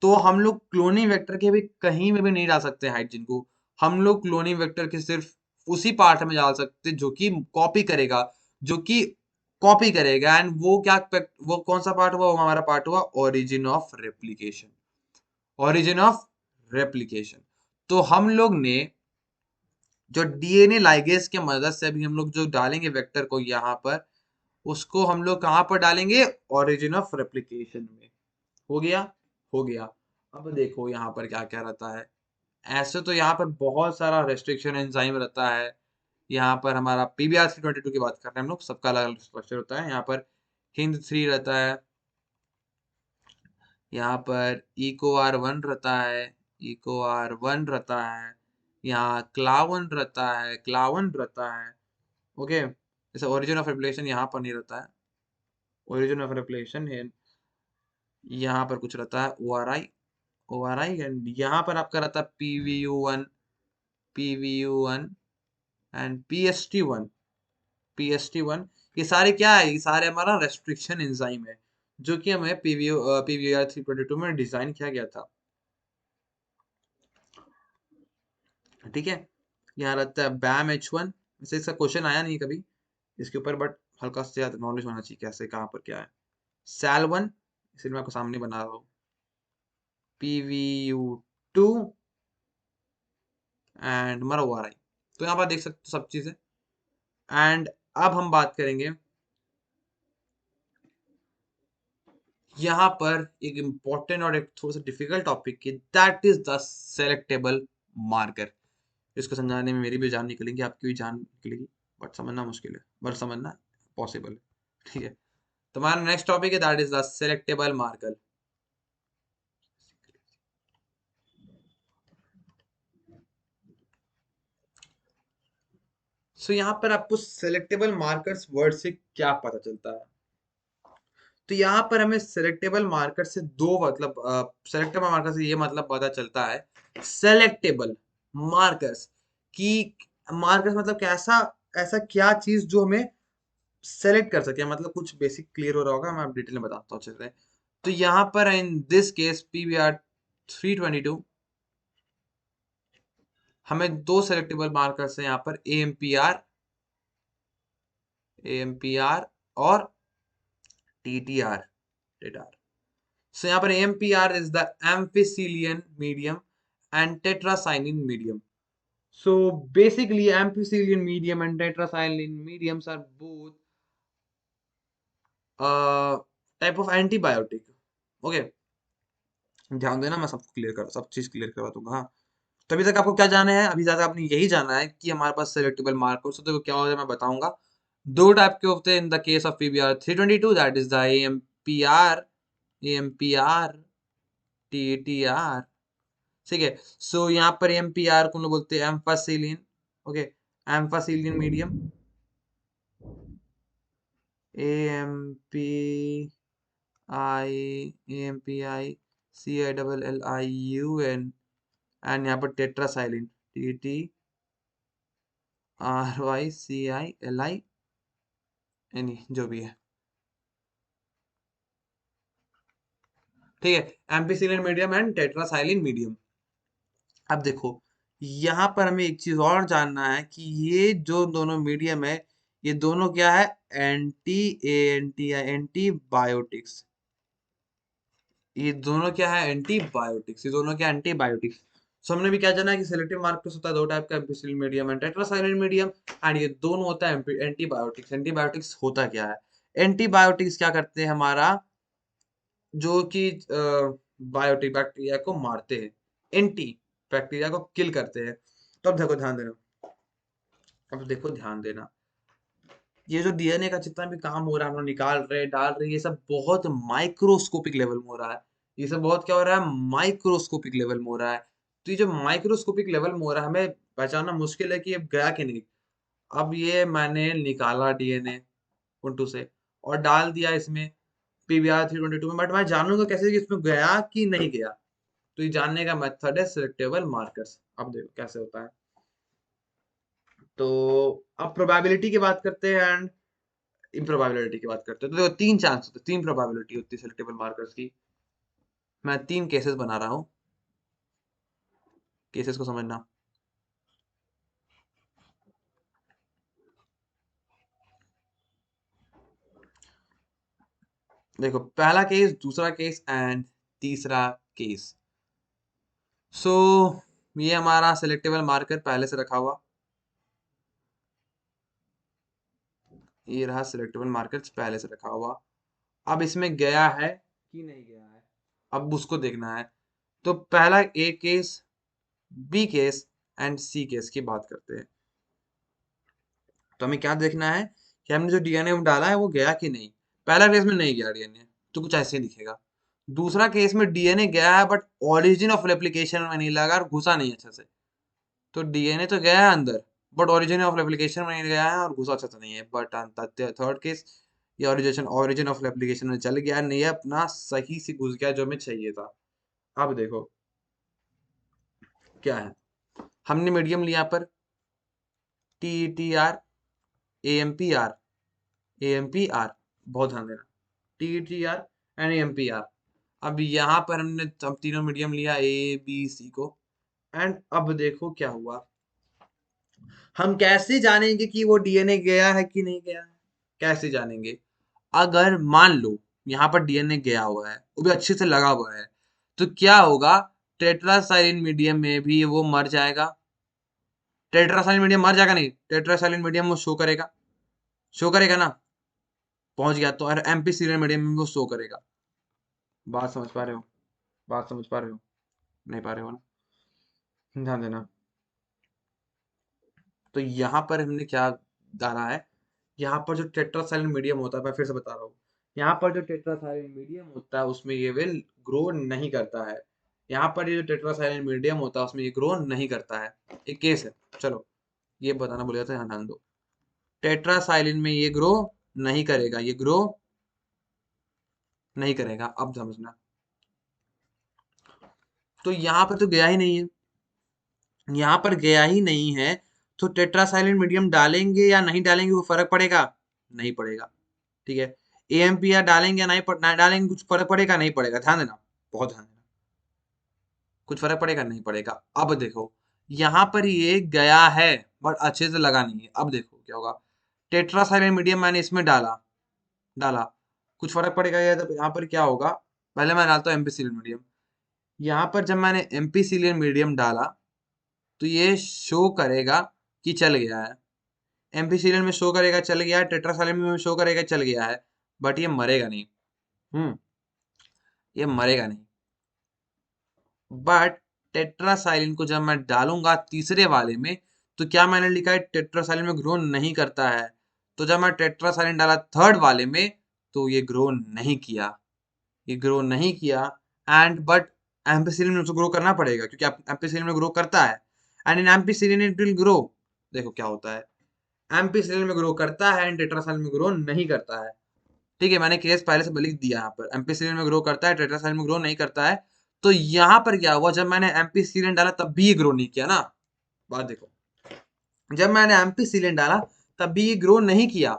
तो हम लोग क्लोनिंग वेक्टर के भी कहीं में भी नहीं डाल सकते हाइड्रोजन को, हम लोग क्लोनिंग वेक्टर के सिर्फ उसी पार्ट में डाल सकते जो कि कॉपी करेगा, जो कि कॉपी करेगा। एंड वो क्या, वो कौन सा पार्ट हुआ? वो हमारा पार्ट हुआ origin of replication. Origin of replication. तो हम लोग ने जो डीएनए लाइगेज के मदद से अभी हम लोग जो डालेंगे वेक्टर को यहाँ पर, उसको हम लोग कहाँ पर डालेंगे? ओरिजिन ऑफ रेप्लिकेशन में। हो गया? हो गया। अब देखो यहाँ पर क्या क्या रहता है। ऐसे तो यहाँ पर बहुत सारा रेस्ट्रिक्शन एंजाइम रहता है। यहाँ पर हमारा पीबीआर 322 की बात कर रहे हैं हम लोग, सबका अलग अलग स्ट्रक्चर होता है। यहाँ पर हिंद 3 रहता है, यहाँ पर इको आर वन रहता है, इको आर वन रहता है, यहाँ क्लावन रहता है, क्लावन रहता है। ओके, जैसे ओरिजिन ऑफ रेप्लिकेशन यहाँ पर नहीं रहता है, ओरिजिन ऑफ रेप्लिकेशन है यहाँ पर कुछ रहता है ओ आर आई, एंड यहाँ पर आपका रहता है PVU one and P S T one. ये सारे क्या है? ये सारे हमारा रेस्ट्रिक्शन एंजाइम है, जो कि हमें पीवीआर 322 में डिजाइन किया गया था, ठीक है। यहाँ रहता है बैम एच वन। वैसे इसका क्वेश्चन आया नहीं कभी इसके ऊपर, बट हल्का से ज्यादा नॉलेज होना चाहिए कैसे कहाँ पर क्या है। सैल वन, इसे मैं आपको सामने बना रहा हूँ, PVU2 एंड हमारा ORI। तो यहाँ पर देख सकते हो सब चीजें। एंड अब हम बात करेंगे यहाँ पर एक इम्पोर्टेंट और एक थोड़ा सा डिफिकल्ट टॉपिक की, that is the selectable marker. इसको समझाने में मेरी भी जान निकलेगी, आपकी भी जान निकलेगी, बट समझना मुश्किल है, बट समझना पॉसिबल है, ठीक है। तुम्हारा नेक्स्ट टॉपिक है that is the selectable marker. सो यहाँ पर आपको सेलेक्टेबल मार्कर्स वर्ड से क्या पता चलता है? तो यहाँ पर हमें सेलेक्टेबल मार्कर से दो मतलब, सेलेक्टेबल मार्कर से ये मतलब पता चलता है, सेलेक्टेबल मार्कर्स की, मार्कर्स मतलब कैसा, ऐसा क्या चीज जो हमें सेलेक्ट कर सके, मतलब कुछ बेसिक क्लियर हो रहा होगा, मैं डिटेल में बताता हूँ अच्छे से। तो यहाँ पर इन दिस केस पीवीआर 322 हमें दो सेलेक्टेबल मार्कर्स है यहाँ पर, एएमपीआर और टीटीआर, टीटीआर। So यहाँ पर AMPR is the amphicyclian medium and tetracycline medium. So basically amphicyclian medium and tetracycline mediums are both type of antibiotic. Okay. ध्यान देना, मैं सबको क्लियर कर सब चीज क्लियर करवा दूंगा। हाँ, तो अभी तक आपको क्या जाना है? अभी तक आपने यही जाना है कि हमारे पास सिलेक्टेबल मार्कर्स होते हैं, तो क्या होता है मैं बताऊंगा। दो टाइप के होते हैं in the case of PBR 322, that is the AMPR, AMPR, TTR. ठीक है। सो यहाँ पर एएमपीआर को हम लोग बोलते हैं ampicillin. Okay, ampicillin medium, AMP I, AMPI, CILLIUN, and यहाँ पर टेट्रासाइलिन, TTRYCILIN, जो भी है। ठीक है, ampicillin medium and tetracycline medium. अब देखो, यहाँ पर हमें एक चीज और जानना है कि ये जो दोनों मीडियम है, ये दोनों क्या है? एंटीबायोटिक्स। ये दोनों क्या है? एंटीबायोटिक्स। ये दोनों क्या? एंटीबायोटिक्स। सो हमने भी क्या जाना है कि सिलेक्टिव मार्कर्स होता है दो टाइप का, ampicillin medium and tetracycline medium, and ये दोनों होता है एंटीबायोटिक्स। एंटीबायोटिक्स होता क्या है? एंटीबायोटिक्स क्या करते हैं? हमारा जो कि बायोटिक बैक्टीरिया को मारते हैं, एंटी बैक्टीरिया को किल करते हैं। तो अब देखो ध्यान देना, अब देखो ध्यान देना, ये जो डीएनए का जितना भी काम हो रहा है, हम लोग निकाल रहे हैं, डाल रहे हैं, ये सब बहुत माइक्रोस्कोपिक लेवल में हो रहा है। ये सब बहुत क्या हो रहा है? माइक्रोस्कोपिक लेवल में हो रहा है। तो ये जो माइक्रोस्कोपिक लेवल में हो रहा है, हमें पहचानना मुश्किल है कि ये गया कि नहीं। अब ये मैंने निकाला डीएनए उनटू से और डाल दिया इसमें PBR 322 में, बट मैं जानूंगा कैसे कि इसमें गया कि नहीं गया? तो ये जानने का मेथड है सिलेक्टेबल मार्कर्स। अब देखो कैसे होता है। तो अब प्रोबेबिलिटी की बात करते हैं एंड इम्प्रोबेबिलिटी की बात करते हैं। तो देखो तीन चांस होते हैं, तीन प्रोबेबिलिटी होती है सिलेक्टेबल मार्कर्स की। मैं तीन केसेस बना रहा हूँ, केसेस को समझना। देखो, पहला केस, दूसरा केस एंड तीसरा केस। सो ये हमारा सिलेक्टेबल मार्कर पहले से रखा हुआ, ये रहा सिलेक्टेबल मार्कर पहले से रखा हुआ। अब इसमें गया है कि नहीं गया है, अब उसको देखना है। तो पहला A case, B case and C case की बात करते हैं। तो हमें क्या देखना है कि हमने जो डीएनए डाला है वो गया कि नहीं। पहला केस में नहीं गया डीएनए, तो कुछ ऐसे ही दिखेगा। दूसरा केस में डीएनए गया है बट ओरिजिन ऑफ रेप्लिकेशन में नहीं लगा और घुसा नहीं अच्छे से। तो डीएनए तो गया है अंदर, बट ओरिजिन ऑफ रेप्लिकेशन में नहीं गया है और घुसा अच्छे से नहीं है। बट थर्ड केस, ये ओरिजिन ऑफ रेप्लिकेशन में चल गया, नहीं है अपना सही से घुस गया जो हमें चाहिए था। अब देखो क्या है, हमने मीडियम लिया पर TTR, AMPR, AMPR, बहुत ध्यान देना, TTR एंड AMPR। अब यहाँ पर हमने अब तीनों मीडियम लिया ABC को, एंड अब देखो क्या हुआ। हम कैसे जानेंगे कि वो डीएनए गया है कि नहीं गया है? कैसे जानेंगे? अगर मान लो यहाँ पर डीएनए गया हुआ है, वो भी अच्छे से लगा हुआ है, तो क्या होगा? टेट्रासाइलिन मीडियम में भी वो मर जाएगा। टेट्रासाइलिन मीडियम मर जाएगा नहीं, टेट्रासाइलिन मीडियम वो शो करेगा, शो करेगा ना। पहुंच गया तो, और एम्पीसिलिन मीडियम में वो शो करेगा। बात समझ पा रहे हो? बात समझ पा रहे हो? नहीं पा रहे हो ना? ध्यान देना। तो यहाँ पर हमने क्या डाला है, यहाँ पर जो टेट्रासाइलिन मीडियम होता है, मैं फिर से बता रहा हूँ, यहाँ पर जो टेट्रासाइलिन मीडियम होता है उसमें ये विल ग्रो नहीं करता है। यहाँ पर ये जो टेट्रासाइलिन मीडियम होता है उसमें ये ग्रो नहीं करता है। एक केस है, चलो ये बताना भूल गया था, यहाँ ध्यान दो। टेट्रासाइलिन में ये ग्रो नहीं करेगा, ये ग्रो नहीं करेगा। अब समझना, तो यहाँ पर तो गया ही नहीं है, यहाँ पर गया ही नहीं है, तो टेट्रासाइलिन मीडियम डालेंगे या नहीं डालेंगे वो फर्क पड़ेगा? नहीं पड़ेगा। ठीक है, AMPR डालेंगे या नहीं डालेंगे, कुछ फर्क पड़ेगा? नहीं पड़ेगा। ध्यान देना, बहुत ध्यान देना, कुछ फर्क पड़ेगा? नहीं पड़ेगा। अब देखो, यहाँ पर ये गया है बट अच्छे से लगा नहीं है। अब देखो क्या होगा, टेट्रासाइलिन मीडियम मैंने इसमें डाला, डाला, कुछ फर्क पड़ेगा? या तो यहाँ पर क्या होगा, पहले मैं डालता हूँ एम्पीसिलिन मीडियम। यहाँ पर जब मैंने एम्पीसिलिन मीडियम डाला, तो ये शो करेगा कि चल गया है। एम्पीसिलिन में शो करेगा चल गया है, टेट्रासाइलिन में शो करेगा चल गया है, बट ये मरेगा नहीं। हम्म, ये मरेगा नहीं। बट टेट्रासाइलिन को जब मैं डालूंगा तीसरे वाले में, तो क्या मैंने लिखा है टेट्रासाइलिन में ग्रो नहीं करता है। तो जब मैं टेट्रासाइलिन डाला थर्ड वाले में, तो ये ग्रो नहीं किया, ये ग्रो नहीं किया। एंड बट एम्पिसिलिन में उसको ग्रो करना पड़ेगा, क्योंकि एम्पिसिलिन में ग्रो करता है। And in ampicillin it will grow. देखो क्या होता है, एम्पिसिलिन में ग्रो करता है एंड टेट्रासाइलिन में ग्रो नहीं करता है। ठीक है, मैंने केस पहले से लिख दिया यहाँ पर, एम्पिसिलिन में ग्रो करता है, टेट्रासाइलिन में ग्रो नहीं करता है। तो यहाँ पर क्या हुआ, जब मैंने एम्पिसिलिन डाला तब भी ये ग्रो नहीं किया ना। बात देखो, जब मैंने एम्पिसिलिन डाला तब भी ये ग्रो नहीं किया,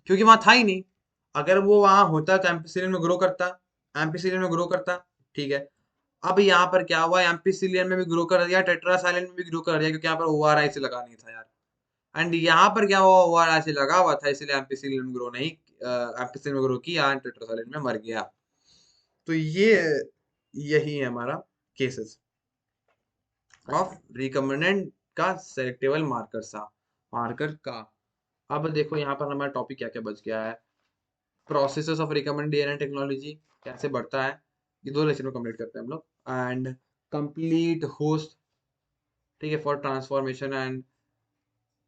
क्योंकि वहां था ही नहीं। अगर वो वहां होता तो एम्पिसिलिन में ग्रो करता, एम्पिसिलिन में ग्रो करता। ठीक है, अब यहाँ पर क्या हुआ, एम्पिसिलिन में भी ग्रो कर दिया, टेट्रासाइलिन में भी ग्रो कर दिया, क्योंकि यहाँ पर ओआरआई से लगा नहीं था यार। एंड यहाँ पर क्या हुआ, ओआरआई से लगा हुआ था, इसलिए एम्पिसिलिन में ग्रो नहीं, एम्पिसिलिन में ग्रो किया एंड टेट्रासाइलिन में मर गया। तो ये यही है हमारा केसेस ऑफ रिकम्बिनेंट का सेलेक्टेबल मार्कर सा मार्कर का। अब देखो यहाँ पर हमारा टॉपिक क्या क्या बच गया है। Processes of recommend DNA technology कैसे बढ़ता है, ये दो लेक्चर में कंप्लीट करते हैं हम लोग। एंड कंप्लीट होस्ट, ठीक है, फॉर ट्रांसफॉर्मेशन। एंड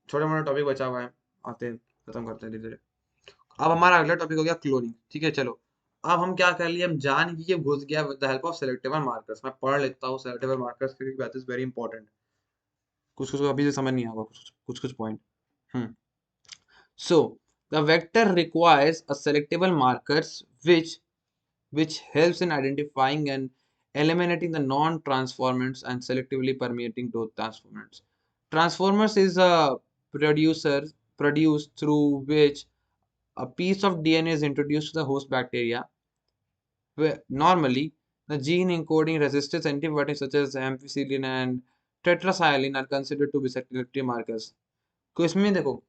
छोटा मोटा टॉपिक बचा हुआ है, आते हैं खत्म करते हैं धीरे धीरे। अब हमारा अगला टॉपिक हो गया क्लोनिंग। ठीक है, चलो अब हम क्या कर लिए, हम जान के घुस गया with the help of selectable markers. मैं पढ़ लेता हूँ सेलेक्टेबल मार्कर्स, क्योंकि दैट इज वेरी इंपॉर्टेंट। कुछ कुछ अभी से समझ नहीं आएगा, कुछ कुछ point. Hmm So the vector requires a selectable markers which helps in identifying and eliminating the non-transformants and selectively permeating those transformants. Transformers is a producer produced through which a piece of DNA is introduced to the host bacteria. Where normally, the gene encoding resistance antibiotics such as ampicillin and tetracycline are considered to be selective markers. तो इसमें देखो,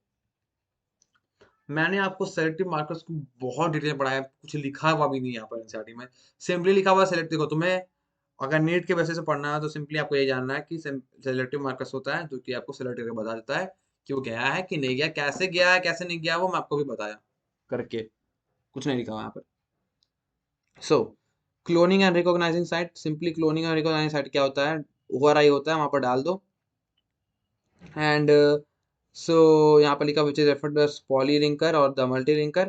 मैंने आपको सेलेक्टिव मार्कर्स को बहुत डिटेल में पढ़ाया, कुछ लिखा हुआ भी नहीं है यहाँ पर एनसीईआरटी में। सिंपली लिखा हुआ है सेलेक्टिव। देखो तुम्हें अगर नीट के बेसिस से पढ़ना है तो सिंपली आपको ये जानना है कि सेलेक्टिव मार्कर्स होता है, जो कि आपको सेलेक्ट करके बता देता है कि वो गया है कि नहीं गया, कैसे गया है कैसे नहीं गया, वो मैं आपको भी बताया करके। कुछ नहीं लिखा हुआ यहाँ पर। So cloning and recognising site, simply cloning and recognising site क्या होता है, ओआरआई होता है, वहां पर डाल दो। एंड so यहाँ पर लिखा which is referred to as polylinker or the multilinker,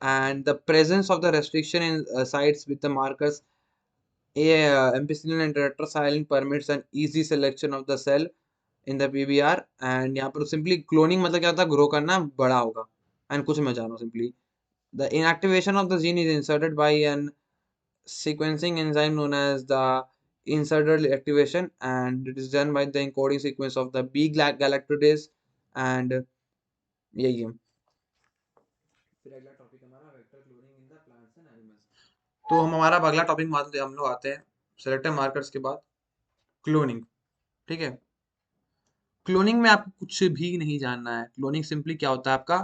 and the presence of the restriction in sites with the markers ampicillin and tetracycline permits an easy selection of the cell in the PBR। and यहाँ पर simply cloning मतलब क्या होता है, ग्रो करना, बड़ा होगा। एंड कुछ मैं जानो simply the inactivation of the gene is inserted by an sequencing enzyme known as the inserted activation, and it is done by the encoding sequence of the B galactidase। and यही है। फिर अगला टॉपिक हमारा vector cloning in the plants and animals. तो हम हमारा अब अगला टॉपिक मानते हम लोग आते हैं सेलेक्टिव मार्कर्स के बाद क्लोनिंग। ठीक है, क्लोनिंग में आपको कुछ भी नहीं जानना है। क्लोनिंग सिंपली क्या होता है आपका,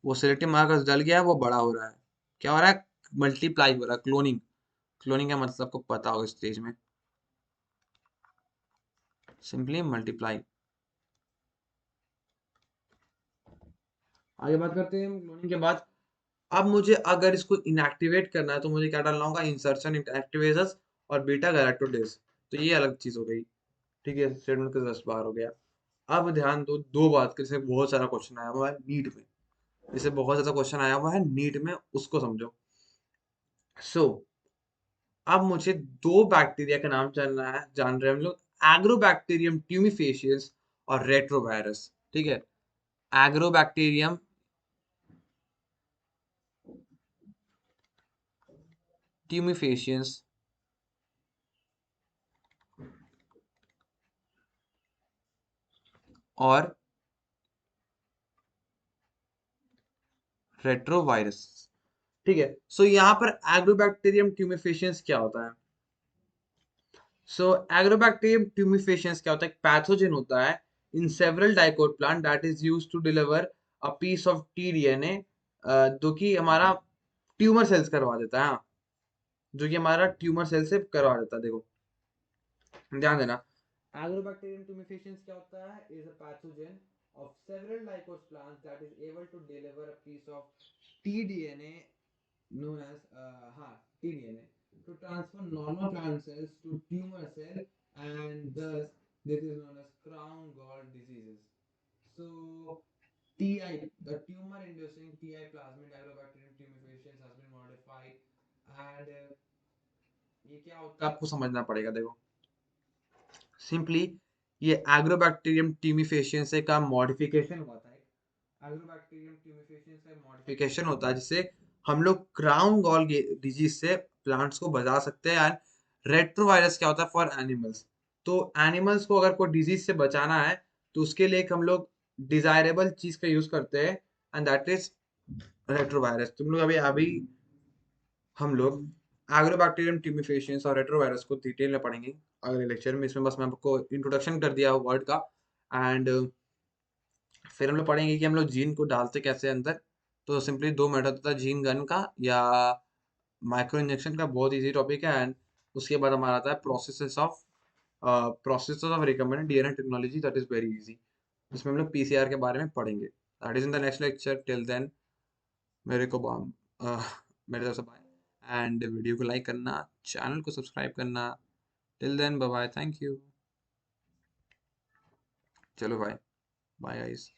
वो सेलेक्टिव मार्कर्स डल गया है, वो बड़ा हो रहा है। क्या हो रहा है, मल्टीप्लाई हो रहा है। क्लोनिंग, क्लोनिंग का मतलब आपको पता होगा इस स्टेज में, सिंपली मल्टीप्लाई। आगे बात करते हैं क्लोनिंग के बाद। अब मुझे अगर इसको इनएक्टिवेट करना है तो मुझे क्या डालना होगा, इंसर्शन एक्टिवेशंस और बीटा गैलेक्टोडेज। तो ये अलग चीज हो गई। ठीक है, स्टेटमेंट का 10 बार हो गया। अब ध्यान दो, दो बात के, जैसे बहुत सारा क्वेश्चन आया हुआ है नीट में, जैसे बहुत ज्यादा क्वेश्चन आया हुआ है नीट में, उसको समझो। सो अब मुझे दो बैक्टीरिया का नाम जान रहे हैं हम लोग, एग्रोबैक्टीरियम ट्यूमिफेशियस और रेट्रोवायरस। ठीक है, एग्रोबैक्टीरियम ट्यूमिफेशियस और रेट्रोवायरस। ठीक है, सो यहाँ पर एग्रोबैक्टीरियम ट्यूमिफेशियंस क्या होता है। सो एग्रोबैक्टीरियम ट्यूमिफेशियंस क्या होता है, एक पैथोजन होता है in several dicot plant that is used to deliver a piece of TDNA, जो कि हमारा ट्यूमर सेल्स करवा देता है। हाँ, जो कि हमारा ट्यूमर सेल से करवा देता है। देखो ध्यान देना, एग्रोबैक्टीरियम ट्यूमिफेशियंस क्या होता है, is a pathogen of several dicot plants that is able to deliver a piece of TDNA known as हाँ TDNA, to transfer normal plant cells to tumor cell, and thus this is known as crown gall diseases. So TI, the tumor inducing TI plasmid agrobacterium tumefaciens has been modified, and ये क्या होता है आपको समझना पड़ेगा। देखो सिंपली ये एग्रोबैक्टीरियम ट्यूमिफेशियंस का मॉडिफिकेशन हुआ था। एग्रोबैक्टीरियम ट्यूमिफेशियंस का मॉडिफिकेशन होता है जिससे हम लोग क्राउन गॉल डिजीज से प्लांट्स को बचा सकते हैं। एंड रेट्रोवायरस क्या होता है फॉर एनिमल्स, तो एनिमल्स को अगर कोई डिजीज से बचाना है तो उसके लिए एक हम लोग डिजायरेबल चीज का यूज करते हैं, एंड दैट इज रेट्रोवायरस। तुम लोग अभी अभी हम लोग एग्रोबैक्टीरियम ट्यूमिफेशियंस और रेट्रोवायरस को डिटेल में पढ़ेंगे अगले लेक्चर में। इसमें बस मैं आपको इंट्रोडक्शन कर दिया वर्ड का, एंड फिर हम लोग पढ़ेंगे कि हम लोग जीन को डालते कैसे अंदर। तो सिंपली दो मेथड होता है, जीन गन का या माइक्रो इंजेक्शन का, बहुत इजी टॉपिक है। एंड उसके बाद हमारा आता है process of recommended DNA technology, that is very easy. इसमें हम लोग पीसीआर के बारे में पढ़ेंगे। That is in the next lecture. Till then मेरे को मेरे तरफ से बाय, एंड वीडियो को लाइक करना, चैनल को सब्सक्राइब करना। Till then bye bye, thank you. चलो बाय बाय गाइस।